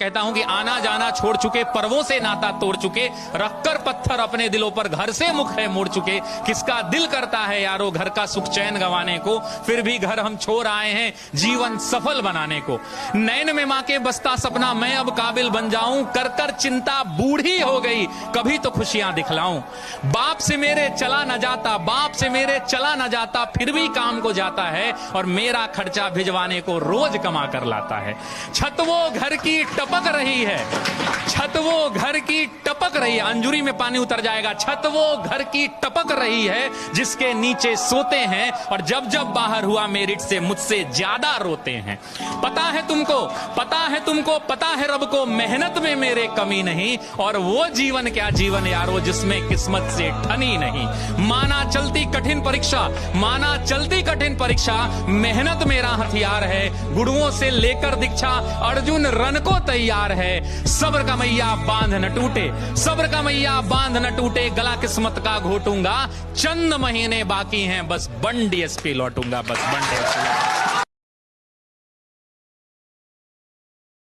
कहता हूं कि आना जाना छोड़ चुके, पर्वों से नाता तोड़ चुके, रखकर पत्थर अपने दिलों पर घर से मुख है मोड़ चुके। किसका दिल करता है यारो घर का सुख चैन गंवाने को, फिर भी घर हम छोड़ आए हैं जीवन सफल बनाने को। नैन में मां के बसता सपना मैं अब काबिल बन जाऊं, कर कर चिंता बूढ़ी हो गई कभी तो खुशियां दिखलाऊं। बाप से मेरे चला न जाता, बाप से मेरे चला न जाता, फिर भी काम को जाता है और मेरा खर्चा भिजवाने को रोज कमा कर लाता है। छत वो घर की टपक रही है, छत वो घर की टपक रही है, अंजुरी में पानी उतर जाएगा। छत वो घर की टपक रही है जिसके नीचे सोते हैं और जब जब बाहर हुआ मेरिट से मुझसे ज्यादा रोते हैं। पता है तुमको, पता है तुमको, पता है रब को मेहनत में मेरे कमी नहीं, और वो जीवन क्या जीवन यारो जिसमें किस्मत से ठनी नहीं। माना चलती कठिन परीक्षा, माना चलती कठिन परीक्षा, मेहनत मेरा हथियार है, गुरुओं से लेकर दीक्षा अर्जुन रन को तैयार है। सब्र का मैया बांध न टूटे, सब्र का मैया बांध न टूटे, गला किस्मत का घोटूंगा, चंद महीने बाकी हैं बस बन डीएसपी लौटूंगा, बस बन डीएसपी।